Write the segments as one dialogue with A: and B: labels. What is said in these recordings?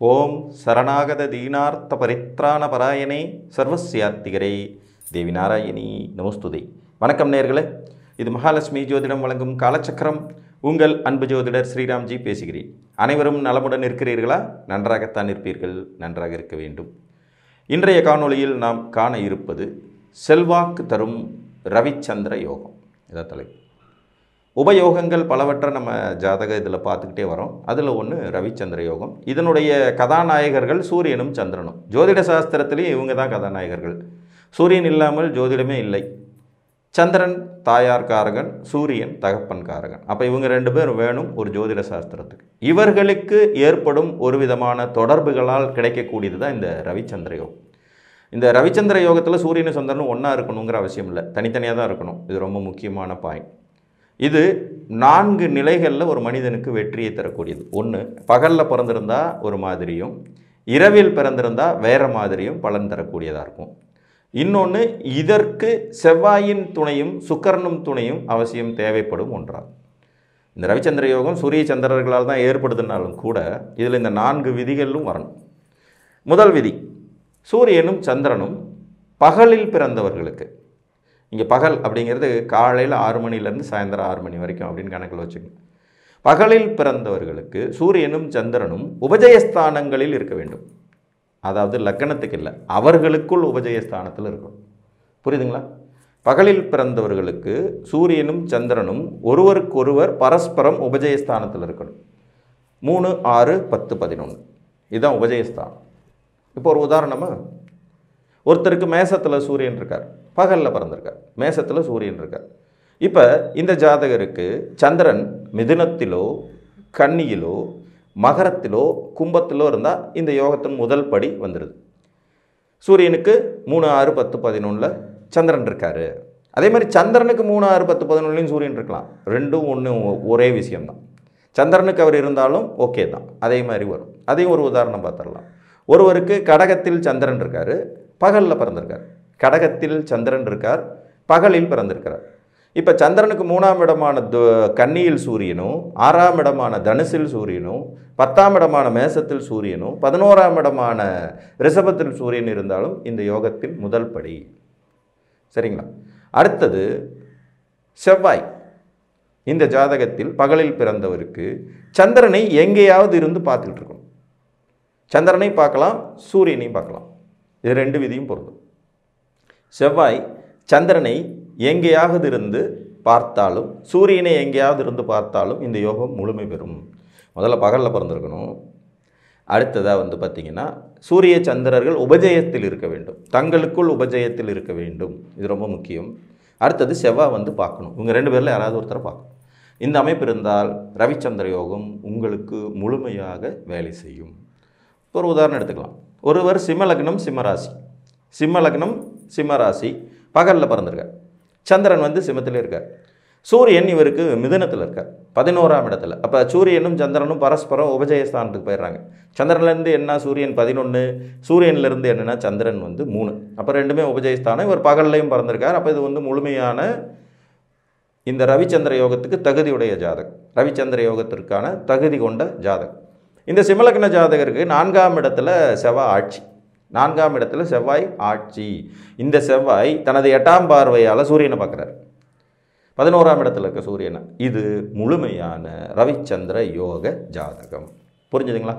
A: ஓம் சரணாகத தீனார்த்த பரித்ராண பராயணே சர்வஸ்யாத்திகரே தேவி நாராயணி நமஸ்துதே. வணக்கம் நேயர்களே, இது மகாலட்சுமி ஜோதிடம் வழங்கும் காலச்சக்கரம். உங்கள் அன்பு ஜோதிடர் ஸ்ரீராம்ஜி பேசுகிறேன். அனைவரும் நலமுடன் இருக்கிறீர்களா? நன்றாகத்தான் இருப்பீர்கள், நன்றாக இருக்க வேண்டும். இன்றைய காணொளியில் நாம் காண இருப்பது செல்வாக்கு தரும் ரவிச்சந்திர யோகம். இதான் தலைப்பு. உபயோகங்கள் பலவற்றை நம்ம ஜாதக இதில் பார்த்துக்கிட்டே வரோம். அதில் ஒன்று ரவிச்சந்திர யோகம். இதனுடைய கதாநாயகர்கள் சூரியனும் சந்திரனும். ஜோதிட சாஸ்திரத்திலேயே இவங்க தான் கதாநாயகர்கள். சூரியன் இல்லாமல் ஜோதிடமே இல்லை. சந்திரன் தாயார் காரகன், சூரியன் தகப்பன் காரகன். அப்போ இவங்க ரெண்டு பேரும் வேணும் ஒரு ஜோதிட சாஸ்திரத்துக்கு. இவர்களுக்கு ஏற்படும் ஒரு விதமான தொடர்புகளால் கிடைக்கக்கூடியது தான் இந்த ரவிச்சந்திர யோகம். இந்த ரவிச்சந்திர யோகத்தில் சூரியனும் சந்திரனும் ஒன்றா இருக்கணுங்கிற அவசியம் இல்லை, தனித்தனியாக தான் இருக்கணும். இது ரொம்ப முக்கியமான பாயிண்ட். இது 4 நிலைகளில் ஒரு மனிதனுக்கு வெற்றியை தரக்கூடியது. ஒன்று, பகலில் பிறந்திருந்தால் ஒரு மாதிரியும், இரவில் பிறந்திருந்தால் வேறு மாதிரியும் பலன் தரக்கூடியதாக இருக்கும். இன்னொன்று, இதற்கு செவ்வாயின் துணையும் சுக்கிரனும் துணையும் அவசியம் தேவைப்படும் ஒன்றாகும். இந்த ரவிச்சந்திர யோகம் சூரிய சந்திரர்களால் தான் ஏற்படுதுனாலும் கூட இதில் இந்த 4 விதிகளும் வரணும். முதல் விதி, சூரியனும் சந்திரனும் பகலில் பிறந்தவர்களுக்கு, இங்கே பகல் அப்படிங்கிறது காலையில் 6 மணிலேருந்து சாயந்தரம் 6 மணி வரைக்கும் அப்படின்னு கணக்கில் வச்சுக்கணும். பகலில் பிறந்தவர்களுக்கு சூரியனும் சந்திரனும் உபஜயஸ்தானங்களில் இருக்க வேண்டும். அதாவது லக்கணத்துக்கு இல்லை, அவர்களுக்குள் உபஜயஸ்தானத்தில் இருக்கணும். புரியுதுங்களா? பகலில் பிறந்தவர்களுக்கு சூரியனும் சந்திரனும் ஒருவருக்கொருவர் பரஸ்பரம் உபஜயஸ்தானத்தில் இருக்கணும். 3, 6, 10, 11 இதுதான் உபஜயஸ்தானம். இப்போ ஒரு உதாரணமாக, ஒருத்தருக்கு மேசத்தில் சூரியன் இருக்கார், பகலில் பிறந்திருக்கார், மேசத்தில் சூரியன் இருக்கார். இப்போ இந்த ஜாதகருக்கு சந்திரன் மிதுனத்திலோ கன்னியிலோ மகரத்திலோ கும்பத்திலோ இருந்தால் இந்த யோகத்தின் முதல் படி வந்துடுது. சூரியனுக்கு 3, 6, 10, 11 சந்திரன் இருக்கார். அதே மாதிரி சந்திரனுக்கு 3, 6, 10, 11 சூரியன் இருக்கலாம். ரெண்டும் ஒரே விஷயம்தான். சந்திரனுக்கு அவர் இருந்தாலும் ஓகே தான், அதே மாதிரி வரும். அதையும் ஒரு உதாரணம் பார்த்துடலாம். ஒருவருக்கு கடகத்தில் சந்திரன் இருக்கார், பகலில் பிறந்திருக்கார். கடகத்தில் சந்திரன் இருக்கார், பகலில் பிறந்திருக்கிறார். இப்போ சந்திரனுக்கு 3ஆம் இடமான கன்னியில் சூரியனும், 6ஆம் இடமான தனுசில் சூரியனும், 10ஆம் இடமான மேசத்தில் சூரியனும், 11ஆம் இடமான ரிஷபத்தில் சூரியன் இருந்தாலும் இந்த யோகத்தின் முதல் படி. சரிங்களா? அடுத்தது செவ்வாய். இந்த ஜாதகத்தில் பகலில் பிறந்தவருக்கு சந்திரனை எங்கேயாவது இருந்து பார்த்துக்கிட்டு இருக்கணும். சந்திரனை பார்க்கலாம், சூரியனையும் பார்க்கலாம். இது 2 விதியும் பொருந்தும். செவ்வாய் சந்திரனை எங்கேயாவது இருந்து பார்த்தாலும் சூரியனை எங்கேயாவது இருந்து பார்த்தாலும் இந்த யோகம் முழுமை பெறும். முதல்ல பகலில் பிறந்திருக்கணும். அடுத்ததாக பார்த்திங்கன்னா சூரிய சந்திரர்கள் உபஜயத்தில் இருக்க வேண்டும், தங்களுக்குள் உபஜயத்தில் இருக்க வேண்டும். இது ரொம்ப முக்கியம். அடுத்தது செவ்வாய் பார்க்கணும். இவங்க 2 பேரில் யாராவது ஒருத்தரை பார்க்கணும். இந்த அமைப்பு இருந்தால் ரவிச்சந்திர யோகம் உங்களுக்கு முழுமையாக வேலை செய்யும். ஒரு உதாரணம் எடுத்துக்கலாம். ஒருவர் சிம்மலக்னம் சிம்மராசி, சிம்மலக்னம் சிம்மராசி, பகலில் பிறந்திருக்கார். சந்திரன் சிம்மத்தில் இருக்கார். சூரியன் இவருக்கு மிதுனத்தில் இருக்கார், 11ஆம் இடத்துல. அப்போ சூரியனும் சந்திரனும் பரஸ்பரம் உபஜயஸ்தானத்துக்கு போயிடுறாங்க. சந்திரன்லேருந்து என்ன சூரியன் 11, சூரியன்லேருந்து என்னென்னா சந்திரன் 3. அப்போ ரெண்டுமே உபஜயஸ்தானம். இவர் பகல்லையும் பிறந்திருக்கார். அப்போ இது முழுமையான இந்த ரவிச்சந்திர யோகத்துக்கு தகுதியுடைய ஜாதகம், ரவிச்சந்திர யோகத்திற்கான தகுதி கொண்ட ஜாதகம். இந்த சிம்மலக்ன ஜாதகருக்கு 4ஆம் இடத்துல செவ்வாய் ஆட்சி, 4ஆம் இடத்துல செவ்வாய் ஆட்சி. இந்த செவ்வாய் தனது 8ஆம் பார்வையால் சூரியனை பார்க்குறார், 11ஆம் இடத்துல இருக்க சூரியனை. இது முழுமையான ரவிச்சந்திர யோக ஜாதகம். புரிஞ்சுதுங்களா?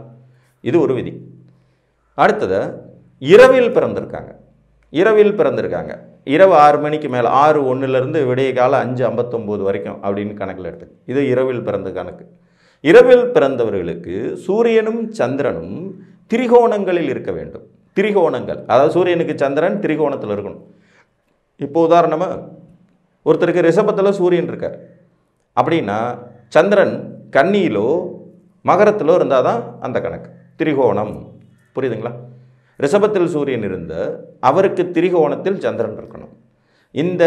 A: இது ஒரு விதி. அடுத்தது, இரவில் பிறந்திருக்காங்க. இரவில் பிறந்திருக்காங்க, இரவு 6 மணிக்கு மேலே, 6:01 விடிய காலம் 5:59 வரைக்கும் அப்படின்னு கணக்கில் எடுத்து, இது இரவில் பிறந்த கணக்கு. இரவில் பிறந்தவர்களுக்கு சூரியனும் சந்திரனும் திரிகோணங்களில் இருக்க வேண்டும். திரிகோணங்கள், அதாவது சூரியனுக்கு சந்திரன் திரிகோணத்தில் இருக்கணும். இப்போ உதாரணமாக ஒருத்தருக்கு ரிஷபத்தில் சூரியன் இருக்கார் அப்படின்னா சந்திரன் கன்னியிலோ மகரத்திலோ இருந்தால் தான் அந்த கணக்கு திரிகோணம். புரியுதுங்களா? ரிஷபத்தில் சூரியன் இருந்த அவருக்கு திரிகோணத்தில் சந்திரன் இருக்கணும். இந்த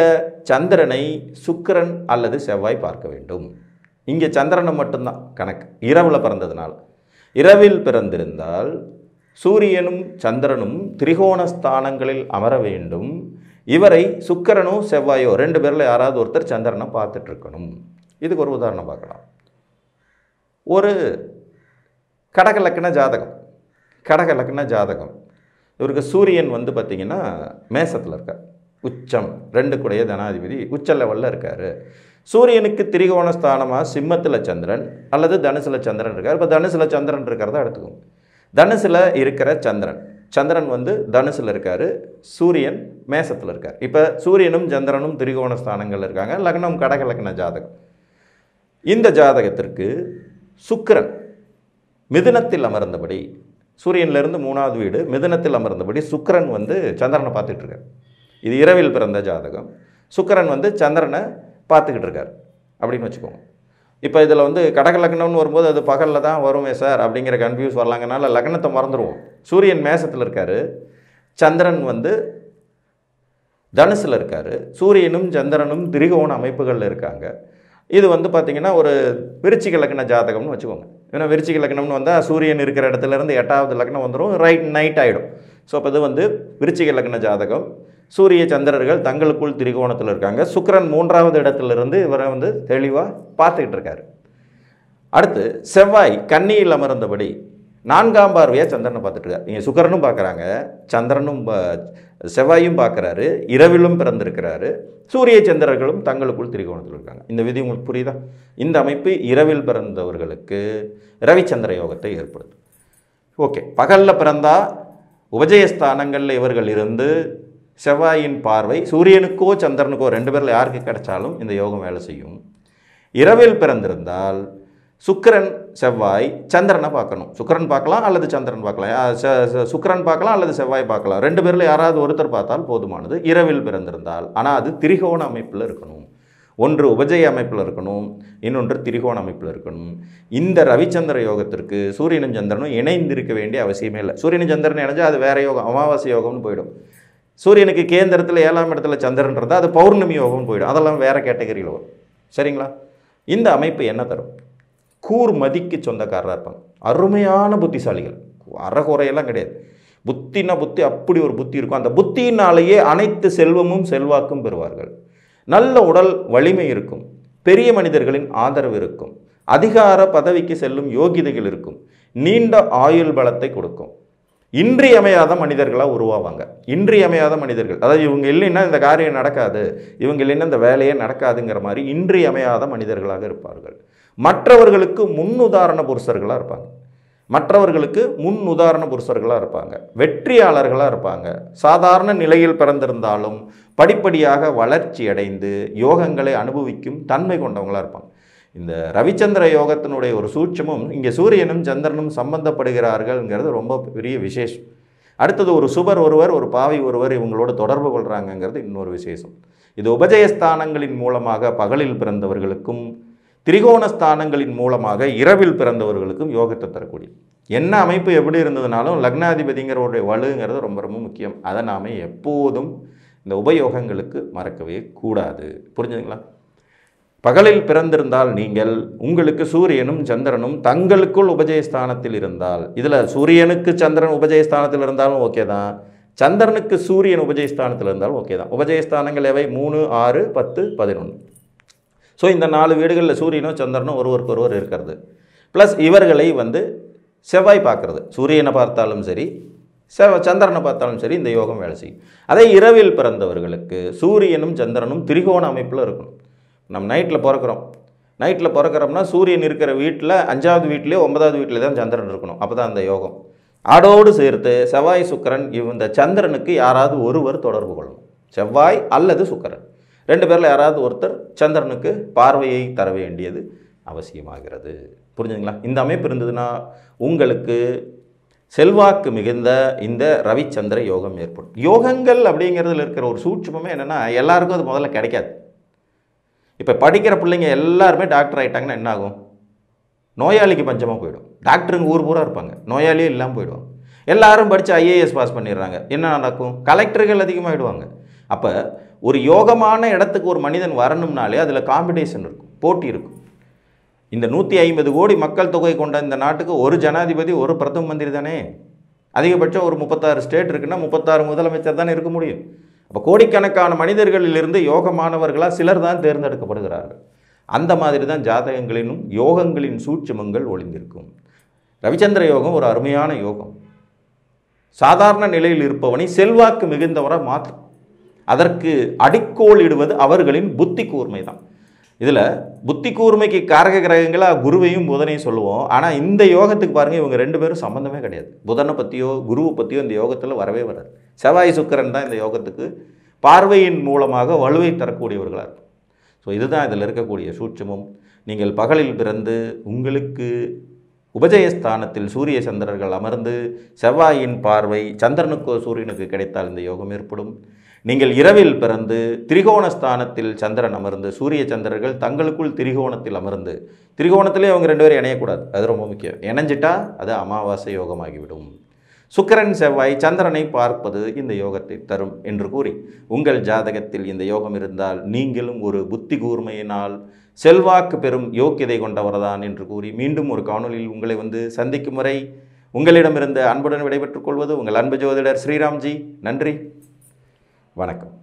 A: சந்திரனை சுக்கிரன் அல்லது செவ்வாய் பார்க்க வேண்டும். இங்கே சந்திரனை மட்டும்தான் கணக்கு, இரவில் பிறந்ததுனால. இரவில் பிறந்திருந்தால் சூரியனும் சந்திரனும் திரிகோண ஸ்தானங்களில் அமர வேண்டும். இவரை சுக்கிரனோ செவ்வாயோ 2 பேரில் யாராவது ஒருத்தர் சந்திரனை பார்த்துட்டு இருக்கணும். இதுக்கு ஒரு உதாரணம் பார்க்கலாம். ஒரு கடக லக்கண ஜாதகம், கடக லக்ன ஜாதகம். இவருக்கு சூரியன் வந்து பார்த்திங்கன்னா மேசத்தில் இருக்கார், உச்சம் 2 கூடைய தனாதிபதி உச்ச லெவலில் இருக்கார். சூரியனுக்கு திரிகோண ஸ்தானமாக சிம்மத்தில் சந்திரன் அல்லது தனுசில் சந்திரன் இருக்கார். இப்போ தனுசில் சந்திரன் இருக்கிறத எடுத்துக்கோங்க. தனுசில் இருக்கிற சந்திரன் வந்து தனுசில் இருக்கார், சூரியன் மேசத்தில் இருக்கார். இப்போ சூரியனும் சந்திரனும் திரிகோண ஸ்தானங்கள் இருக்காங்க. லக்னம் கடக லக்ன ஜாதகம். இந்த ஜாதகத்திற்கு சுக்கிரன் மிதுனத்தில் அமர்ந்தபடி, சூரியனிலிருந்து 3வது வீடு மிதுனத்தில் அமர்ந்தபடி சுக்கிரன் வந்து சந்திரனை பார்த்துட்டு இருக்கார். இது இரவில் பிறந்த ஜாதகம். சுக்கிரன் வந்து சந்திரனை பார்த்துக்கிட்டு இருக்கார் அப்படின்னு வச்சுக்கோங்க. இப்போ இதில் வந்து கடக லக்னம்னு வரும்போது அது பகலில் தான் வருமே சார் அப்படிங்கிற கன்ஃபியூஸ் வரலாங்கனால லக்னத்தை மறந்துடுவோம். சூரியன் மேசத்தில் இருக்கார், சந்திரன் வந்து தனுசில் இருக்கார், சூரியனும் சந்திரனும் திரிகோண அமைப்புகளில் இருக்காங்க. இது வந்து பார்த்திங்கன்னா ஒரு விருச்சிக லக்ன ஜாதகம்னு வச்சுக்கோங்க. ஏன்னா விருச்சிக லக்னம்னு வந்தால் சூரியன் இருக்கிற இடத்துலேருந்து 8வது லக்னம் வந்துடும், நைட் ஆகிடும். ஸோ அப்போ இது வந்து விருச்சிக லக்ன ஜாதகம். சூரிய சந்திரர்கள் தங்களுக்குள் திரிகோணத்தில் இருக்காங்க. சுக்கிரன் 3வது இடத்துலேருந்து இவரை வந்து தெளிவாக பார்த்துக்கிட்டு இருக்காரு. அடுத்து செவ்வாய் கன்னியில் அமர்ந்தபடி 4ஆம் பார்வையாக சந்திரனை பார்த்துட்டு இருக்காரு. இங்கே சுக்கிரனும் பார்க்குறாங்க, சந்திரனும் செவ்வாயும் பார்க்குறாரு, இரவிலும் பிறந்திருக்கிறாரு. சூரிய சந்திரர்களும் தங்களுக்குள் திரிகோணத்தில் இருக்காங்க. இந்த விதி உங்களுக்கு புரியுதா? இந்த அமைப்பு இரவில் பிறந்தவர்களுக்கு ரவிச்சந்திர யோகத்தை ஏற்படுது. ஓகே, பகலில் பிறந்தா உபஜயஸ்தானங்களில் இவர்கள் இருந்து செவ்வாயின் பார்வை சூரியனுக்கோ சந்திரனுக்கோ 2 பேரில் யாருக்கு கிடைச்சாலும் இந்த யோகம் வேலை செய்யும். இரவில் பிறந்திருந்தால் சுக்கிரன் செவ்வாய் சந்திரனை பார்க்கணும். சுக்கிரன் பார்க்கலாம் அல்லது சந்திரன் பார்க்கலாம், சுக்கிரன் பார்க்கலாம் அல்லது செவ்வாய் பார்க்கலாம். 2 பேரில் யாராவது ஒருத்தர் பார்த்தால் போதுமானது. இரவில் பிறந்திருந்தால், ஆனால் அது திரிகோண அமைப்பில் இருக்கணும். ஒன்று உபஜய அமைப்பில் இருக்கணும், இன்னொன்று திரிகோண அமைப்பில் இருக்கணும். இந்த ரவிச்சந்திர யோகத்திற்கு சூரியனும் சந்திரனும் இணைந்திருக்க வேண்டிய அவசியமே இல்லை. சூரியனும் சந்திரன் இணைஞ்சால் அது வேற யோகம், அமாவாசை யோகம்னு போயிடும். சூரியனுக்கு கேந்திரத்தில் 7ஆம் இடத்துல சந்திரன் இருந்தால் அது பௌர்ணமி யோகம்னு போயிடும். அதெல்லாம் வேறு கேட்டகரியில் வரும். சரிங்களா? இந்த அமைப்பு என்ன தரும்? கூர்மதிக்கு சொந்தக்காரராக இருப்பாங்க, அருமையான புத்திசாலிகள், அறகுறையெல்லாம் கிடையாது. புத்தினா புத்தி, அப்படி ஒரு புத்தி இருக்கும். அந்த புத்தியினாலேயே அனைத்து செல்வமும் செல்வாக்கும் பெறுவார்கள். நல்ல உடல் வலிமை இருக்கும், பெரிய மனிதர்களின் ஆதரவு இருக்கும், அதிகார பதவிக்கு செல்லும் யோகிதைகள் இருக்கும், நீண்ட ஆயுள் பலத்தை கொடுக்கும். இன்றியமையாத மனிதர்களாக உருவாவாங்க. இன்றியமையாத மனிதர்கள், அதாவது இவங்க இல்லைன்னா இந்த காரியம் நடக்காது, இவங்க இல்லைன்னா இந்த வேலையே நடக்காதுங்கிற மாதிரி இன்றியமையாத மனிதர்களாக இருப்பார்கள். மற்றவர்களுக்கு முன்னுதாரண புருஷர்களாக இருப்பாங்க. வெற்றியாளர்களாக இருப்பாங்க. சாதாரண நிலையில் பிறந்திருந்தாலும் படிப்படியாக வளர்ச்சி அடைந்து யோகங்களை அனுபவிக்கும் தன்மை கொண்டவங்களாக இருப்பாங்க. இந்த ரவிச்சந்திர யோகத்தினுடைய ஒரு சூட்சமும் இங்கே சூரியனும் சந்திரனும் சம்பந்தப்படுகிறார்கள்ங்கிறது ரொம்ப பெரிய விசேஷம். அடுத்தது ஒரு சுபர் ஒருவர் ஒரு பாவி ஒருவர் இவங்களோட தொடர்பு கொள்கிறாங்கங்கிறது இன்னொரு விசேஷம். இது உபஜயஸ்தானங்களின் மூலமாக பகலில் பிறந்தவர்களுக்கும் திரிகோண ஸ்தானங்களின் மூலமாக இரவில் பிறந்தவர்களுக்கும் யோகத்தை தரக்கூடிய என்ன அமைப்பு எப்படி இருந்ததுனாலும் லக்னாதிபதிங்கிறவருடைய வலுங்கிறது ரொம்ப ரொம்ப முக்கியம். அதை நாம் எப்போதும் இந்த உபயோகங்களுக்கு மறக்கவே கூடாது. புரிஞ்சுதுங்களா? பகலில் பிறந்திருந்தால் நீங்கள் உங்களுக்கு சூரியனும் சந்திரனும் தங்களுக்குள் உபஜயஸ்தானத்தில் இருந்தால், இதில் சூரியனுக்கு சந்திரன் உபஜயஸ்தானத்தில் இருந்தாலும் ஓகே தான், சந்திரனுக்கு சூரியன் உபஜயஸ்தானத்தில் இருந்தாலும் ஓகே தான். உபஜயஸ்தானங்கள் எவை? 3, 6, 10, 11. ஸோ இந்த 4 வீடுகளில் சூரியனும் சந்திரனும் ஒருவருக்கு ஒருவர் இருக்கிறது. ப்ளஸ் இவர்களை வந்து செவ்வாய் பார்க்குறது, சூரியனை பார்த்தாலும் சரி சந்திரனை பார்த்தாலும் சரி இந்த யோகம் வேலை செய்யும். அதே இரவில் பிறந்தவர்களுக்கு சூரியனும் சந்திரனும் திரிகோண அமைப்பில் இருக்கணும். நம்ம நைட்டில் பிறக்கிறோம்னா சூரியன் இருக்கிற வீட்டில் 5வது வீட்லேயோ 9வது வீட்டில் தான் சந்திரன் இருக்கணும். அப்போ தான் அந்த யோகம். அதோடு சேர்த்து செவ்வாய் சுக்கிரன் இந்த சந்திரனுக்கு யாராவது ஒருவர் தொடர்பு கொள்ளணும். செவ்வாய் அல்லது சுக்கிரன் 2 பேரில் யாராவது ஒருத்தர் சந்திரனுக்கு பார்வையை தர வேண்டியது அவசியமாகிறது. புரிஞ்சுங்களா? இந்த அமைப்பு இருந்ததுன்னா உங்களுக்கு செல்வாக்கு மிகுந்த இந்த ரவிச்சந்திர யோகம் ஏற்படும். யோகங்கள் அப்படிங்கிறதுல இருக்கிற ஒரு சூட்சமே என்னென்னா, எல்லாருக்கும் அது முதல்ல கிடைக்காது. இப்போ படிக்கிற பிள்ளைங்க எல்லாருமே டாக்டர் ஆகிட்டாங்கன்னா என்ன ஆகும்? நோயாளிக்கு பஞ்சமாக போயிடும். டாக்டருங்க ஊர் பூரா இருப்பாங்க, நோயாளியே இல்லாமல் போயிடுவாங்க. எல்லாரும் படித்து ஐஏஎஸ் பாஸ் பண்ணிடுறாங்க, என்ன நடக்கும்? கலெக்டர்கள் அதிகமாகிடுவாங்க. அப்போ ஒரு யோகமான இடத்துக்கு ஒரு மனிதன் வரணும்னாலே அதில் காம்படிஷன் இருக்கும், போட்டி இருக்கும். இந்த 150 கோடி மக்கள் தொகை கொண்ட இந்த நாட்டுக்கு ஒரு ஜனாதிபதி ஒரு பிரதம மந்திரி தானே. அதிகபட்சம் ஒரு 36 ஸ்டேட் இருக்குன்னா 36 முதலமைச்சர் தானே இருக்க முடியும். அப்போ கோடிக்கணக்கான மனிதர்களிலிருந்து யோகமானவர்களாக சிலர் தான் தேர்ந்தெடுக்கப்படுகிறார்கள். அந்த மாதிரி தான் ஜாதகங்களிலும் யோகங்களின் சூட்சுமங்கள் ஒளிந்திருக்கும். ரவிச்சந்திர யோகம் ஒரு அருமையான யோகம். சாதாரண நிலையில் இருப்பவனை செல்வாக்கு மிகுந்தவராக மாற்றும். அதற்கு அடிக்கோள் இடுவது அவர்களின் புத்தி கூர்மை தான். இதில் புத்தி கூர்மைக்கு காரக கிரகங்களாக குருவையும் புதனையும் சொல்லுவோம். ஆனால் இந்த யோகத்துக்கு பாருங்கள், இவங்க 2 பேரும் சம்மந்தமே கிடையாது. புதனை பற்றியோ குருவை பற்றியோ இந்த யோகத்தில் வரவே வராது. செவ்வாய் சுக்கிரன் தான் இந்த யோகத்துக்கு பார்வையின் மூலமாக வலுவை தரக்கூடியவர்களாக இருக்கும். ஸோ இதுதான் இதில் இருக்கக்கூடிய சூட்சமும். நீங்கள் பகலில் பிறந்து உங்களுக்கு உபஜயஸ்தானத்தில் சூரிய சந்திரர்கள் அமர்ந்து செவ்வாயின் பார்வை சந்திரனுக்கோ சூரியனுக்கு கிடைத்தால் இந்த யோகம் ஏற்படும். நீங்கள் இரவில் பிறந்து திரிகோணஸ்தானத்தில் சந்திரன் அமர்ந்து சூரிய சந்திரர்கள் தங்களுக்குள் திரிகோணத்தில் அமர்ந்து, திரிகோணத்திலே அவங்க 2 பேரும் இணையக்கூடாது, அது ரொம்ப முக்கியம். இணைஞ்சிட்டா அது அமாவாசை யோகமாகிவிடும். சுக்கிரன் செவ்வாய் சந்திரனை பார்ப்பது இந்த யோகத்தை தரும் என்று கூறி, உங்கள் ஜாதகத்தில் இந்த யோகம் இருந்தால் நீங்களும் ஒரு புத்தி கூர்மையினால் செல்வாக்கு பெறும் யோக்கியதை கொண்டவர்தான் என்று கூறி, மீண்டும் ஒரு காணொலியில் உங்களை சந்திக்கும் வரை உங்களிடமிருந்து அன்புடன் விடைபெற்றுக் கொள்வது உங்கள் அன்பு ஜோதிடர் ஸ்ரீராம்ஜி. நன்றி, வணக்கம்.